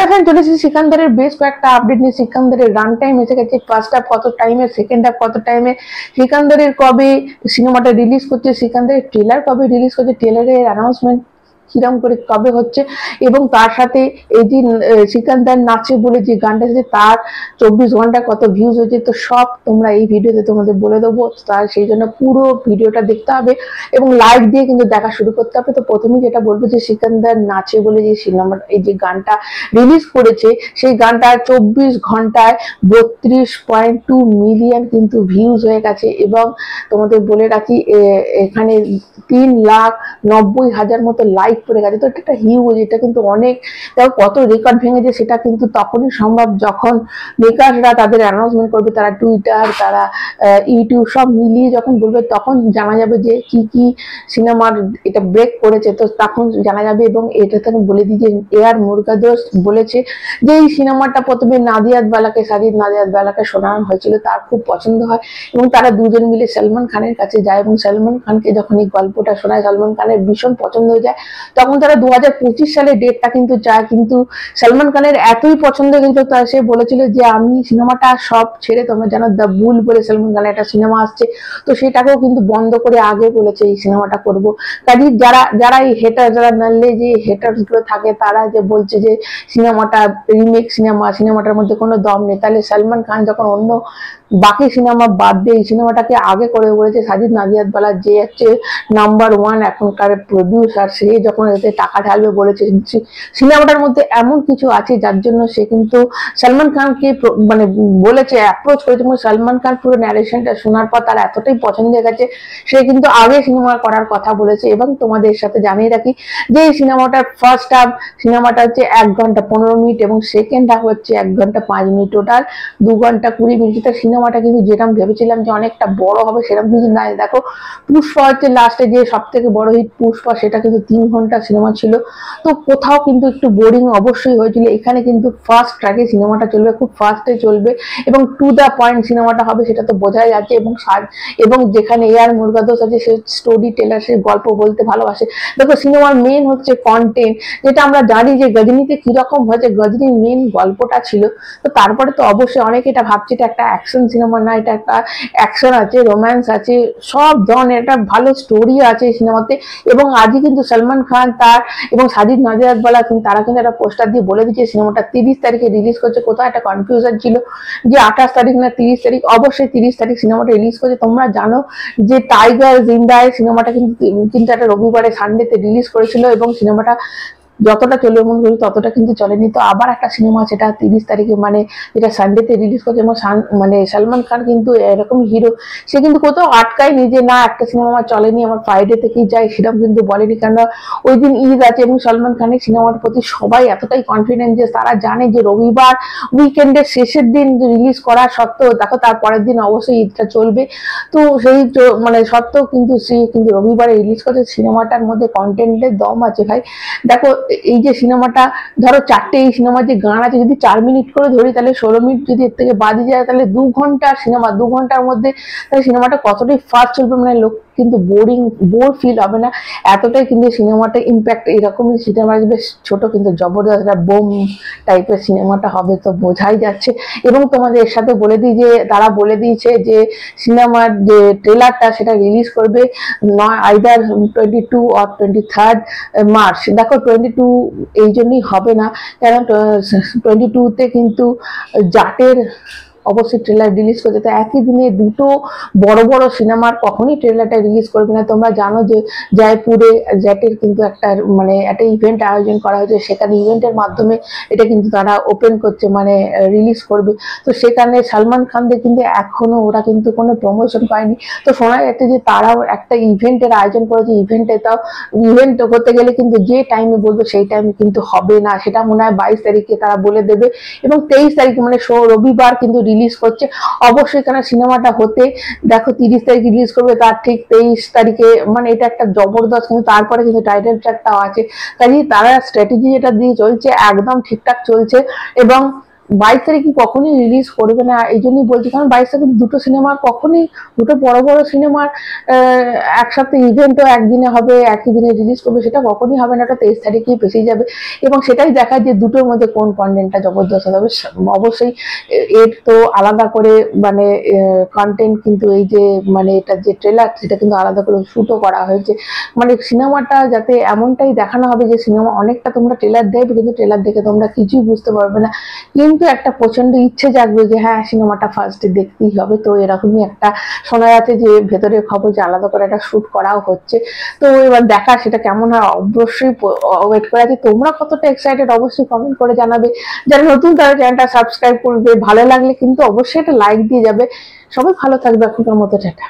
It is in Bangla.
এখন চলেছে সিকান্দারের বেশ কয়েকটা আপডেট নিয়ে। সিকান্দারের রান টাইম এসে গেছে, ফার্স্ট হাফ কত টাইমে, সেকেন্ড হাফ কত টাইমে, সিকান্দারের কবে সিনেমাটা রিলিজ করছে, সিকান্দারের ট্রেলার কবে রিলিজ করছে, ট্রেলারের অ্যানাউন্সমেন্ট কিরম করে কবে হচ্ছে, এবং তার সাথে এই যে সিকান্দার নাচে বলে যে গানটা আছে তার 24 ঘন্টা কত ভিউজ হয়েছে, তো সব তোমরা এই ভিডিওতে তোমাদের বলে দেবো। তার সেই জন্য পুরো ভিডিওটা দেখতে হবে এবং লাইক দিয়ে কিন্তু দেখা শুরু করতে হবে। তো প্রথমে যেটা বলবো যে সিকান্দার নাচে বলে যে সিনেমা এই যে গানটা রিলিজ করেছে, সেই গানটা 24 ঘন্টায় 32.2 মিলিয়ন কিন্তু ভিউজ হয়ে গেছে। এবং তোমাদের বলে রাখি এখানে 3,90,000 মতো লাইক করে গেছে। তো এটা হিউজ, এটা কিন্তু অনেক। দেখো কত রেকর্ড ভেঙেছে, সেটা কিন্তু তখনই সম্ভব যখন মেকাররা তাদের অ্যানাউন্সমেন্ট করবে, তারা টুইটার, তারা ইউটিউব সব মিলিয়ে যখন বলবে তখন জানা যাবে যে কি কি সিনেমার এটা ব্রেক করেছে, তো তখন জানা যাবে। এবং এটা তো বলে দিই যে এআর মুরগাদোস বলেছে যে এই সিনেমাটা প্রথমে সাজিদ নাদিয়াদওয়ালাকে শোনানো হয়েছিল, তার খুব পছন্দ হয় এবং তারা দুজন মিলে সালমান খানের কাছে যায় এবং সালমান খানকে যখন এই গল্পটা শোনায় সালমান খানের ভীষণ পছন্দ হয়ে যায়। তখন তারা 2025 সালের ডেটটা কিন্তু চায়, কিন্তু সালমান খানের এতই পছন্দ হয়েছিল তা সে বলেছিল যে আমি সিনেমাটা সব ছেড়ে, তোমরা জানো দ্য বুল বলে সালমান খানের একটা সিনেমা আসছে, তো সেটাকেও কিন্তু বন্ধ করে আগে বলেছে এই সিনেমাটা করবো। কাজে যারা এই হেটার, যারা নালে যে হেটার্স গুলো থাকে, তারা যে বলছে যে সিনেমাটা রিমেক সিনেমাটার মধ্যে কোনো দম নেই, তাহলে সালমান খান যখন অন্য বাকি সিনেমা বাদ দিয়ে এই সিনেমাটাকে আগে করে বলেছে, সাজিদ নাদিয়াদওয়ালা যে হচ্ছে নাম্বার 1 এখনকার প্রডিউসার, সে যখন এতে টাকা ঢালবে বলেছে, সিনেমাটার মধ্যে এমন কিছু আছে যার জন্য সে কিন্তু সালমান খানকে মানে বলেছে, অ্যাপ্রোচ করেছে। এবং সালমান খান পুরো ন্যারেশনটা শোনার পর তার এতটাই পছন্দ হয়ে গেছে, সে কিন্তু আগে সিনেমা করার কথা বলেছে। এবং তোমাদের সাথে জানিয়ে রাখি যে এই সিনেমাটার ফার্স্ট হাফ সিনেমাটা হচ্ছে 1 ঘন্টা 15 মিনিট এবং সেকেন্ড হাফ হচ্ছে 1 ঘন্টা 5 মিনিট, টোটাল 2 ঘন্টা 20 মিনিট। সিনেমাটা কিন্তু যেরকম ভেবেছিলাম যে অনেকটা বড় হবে সেরকম কিন্তু না। দেখো পুষ্পা হচ্ছে লাস্টে যে সব থেকে বড় হিট পুষ্পা, সেটা কিন্তু 3 ঘন্টা সিনেমা ছিল, তো কোথাও কিন্তু একটু বোরিং অবশ্যই হয়েছিল। এখানে কিন্তু ফার্স্ট ট্র্যাকে সিনেমাটা চলবে, খুব ফাস্টে চলবে এবং টু দ্য পয়েন্ট সিনেমাটা হবে, সেটা তো বোঝাই যাচ্ছে। এবং যেখানে এআর মুরগাদোস আছে, সে স্টোরি টেলার, সে গল্প বলতে ভালোবাসে। দেখো সিনেমার মেন হচ্ছে কন্টেন্ট, যেটা আমরা জানি যে গজনীতে কিরকম হয়েছে, গজনীর মেন গল্পটা ছিল। তো তারপরে তো অবশ্যই অনেকে এটা ভাবছে এটা একটা অ্যাকশন সিনেমা, না এটা একটা অ্যাকশন আছে, রোম্যান্স আছে, সব ধরনের একটা ভালো স্টোরি আছে এই সিনেমাতে। এবং আজই কিন্তু সালমান খান তার এবং সাজিদ নাদিয়াদওয়ালা তারা কিন্তু একটা পোস্টার দিয়ে বলে দিচ্ছে সিনেমাটা 30 তারিখে রিলিজ করছে। কোথাও একটা কনফিউশন ছিল যে 28 তারিখ না 30 তারিখ, অবশ্যই 30 তারিখ সিনেমাটা রিলিজ করছে। তোমরা জানো যে টাইগার জিন্দা है সিনেমাটা কিন্তু একটা রবিবারে সানডেতে রিলিজ করেছিল এবং সিনেমাটা যতটা চলে মন করি ততটা কিন্তু চলেনি। তো আবার একটা সিনেমা সেটা 30 তারিখে মানে যেটা সানডেতে রিলিজ করছে এবং মানে সালমান খান কিন্তু এরকম হিরো, সে কিন্তু কোথাও আটকায়নি যে না একটা সিনেমা আমার চলেনি, আমার ফ্রাইডে থেকেই যাই, সেরকম কিন্তু বলেনি। কেন ওই দিন ঈদ আছে এবং সালমান খানের সিনেমার প্রতি সবাই এতটাই কনফিডেন্ট যে তারা জানে যে রবিবার উইকেন্ডের শেষের দিন রিলিজ করা সত্ত্বেও দেখো তার পরের দিন অবশ্যই ঈদটা চলবে, তো সেই মানে সত্ত্বেও কিন্তু সে কিন্তু রবিবারে রিলিজ করছে। সিনেমাটার মধ্যে কন্টেন্টের দম আছে ভাই। দেখো এই যে সিনেমাটা ধরো 4টে এই সিনেমার যে গান আছে যদি 4 মিনিট করে ধরি, তাহলে 16 মিনিট যদি এর থেকে বাদে যায়, তাহলে 2 ঘন্টার সিনেমা, 2 ঘন্টার মধ্যে তাহলে সিনেমাটা কতটাই ফাস্ট চলবে, মানে লোক কিন্তু বোর ফিল হবে না, এতটাই কিন্তু সিনেমাটা ইম্প্যাক্ট। এরকমই সিনেমা বেশ ছোট কিন্তু জবরদস্ত একটা বোম টাইপের সিনেমাটা হবে, তো বোঝাই যাচ্ছে। এবং তোমাদের সাথে বলে দিই যে তারা বলে দিয়েছে যে সিনেমার যে ট্রেলারটা সেটা রিলিজ করবে আইদার 22 অর 23 মার্চ। দেখো 22 এই জন্যই হবে না, কারণ 22তে কিন্তু জাটের অবশ্যই ট্রেলার রিলিজ করছে, তো একই দিনে দুটো বড় বড় সিনেমার কখনোই ট্রেলারটা রিলিজ করবে না। তোমরা জানো যে জয়পুরে জ্যাটের কিন্তু একটা মানে একটা ইভেন্ট আয়োজন করা হয়েছে, সেখানে ইভেন্টের মাধ্যমে এটা কিন্তু তারা ওপেন করছে মানে রিলিজ করবে। তো সেখানে সালমান খানদের কিন্তু এখনো ওরা কিন্তু কোনো প্রমোশন পায়নি, তো শোনা যাচ্ছে যে তারাও একটা ইভেন্টের আয়োজন করেছে। ইভেন্ট করতে গেলে কিন্তু যে টাইমে বলবে সেই টাইমে কিন্তু হবে না, সেটা মনে হয় 22 তারিখে তারা বলে দেবে এবং 23 তারিখে মানে রবিবার কিন্তু রিলিজ করছে। অবশ্যই কেন সিনেমাটা হতে দেখো 30 তারিখ রিলিজ করবে, তার ঠিক 23 তারিখে মানে এটা একটা জবরদস্ত, কিন্তু তারপরে কিন্তু টাইটেল ট্র্যাকটাও আছে। কাজে তারা স্ট্র্যাটেজি যেটা দিয়ে চলছে একদম ঠিকঠাক চলছে। এবং 22 তারিখে কখনই রিলিজ করবে না, এই জন্যই বলছি, কারণ 22 তারিখ দুটো সিনেমার কখনই, দুটো বড় বড় সিনেমার একসাথে ইভেন্টও একদিনে হবে, একই দিনে রিলিজ করবে, সেটা কখনই হবে না, ওটা 23 তারিখেই পেছিয়ে যাবে। এবং সেটাই দেখায় যে দুটোর মধ্যে কোন কন্টেন্টটা জবরদস্ত হবে। অবশ্যই এর তো আলাদা করে মানে কন্টেন্ট, কিন্তু এই যে মানে এটা যে ট্রেলার, সেটা কিন্তু আলাদা করে শুটও করা হয়েছে। মানে সিনেমাটা যাতে এমনটাই দেখানো হবে যে সিনেমা অনেকটা, তোমরা ট্রেলার দেখবে কিন্তু ট্রেলার দেখে তোমরা কিছুই বুঝতে পারবে না, কিন্তু একটা প্রচন্ড ইচ্ছে জাগবে যে হ্যাঁ সিনেমাটা ফার্স্টে দেখতেই হবে। তো এরকমই একটা শোনা যাচ্ছে যে ভেতরের খবর যে আলাদা করে একটা শুট করাও হচ্ছে। তো এবার দেখা সেটা কেমন হয় অবশ্যই ওয়েট করে আছি। তোমরা কতটা এক্সাইটেড অবশ্যই কমেন্ট করে জানাবে। যারা নতুন তারা চ্যানেলটা সাবস্ক্রাইব করবে, ভালো লাগলে কিন্তু অবশ্যই একটা লাইক দিয়ে যাবে। সবাই ভালো থাকবে, এখনকার মতো টাটা।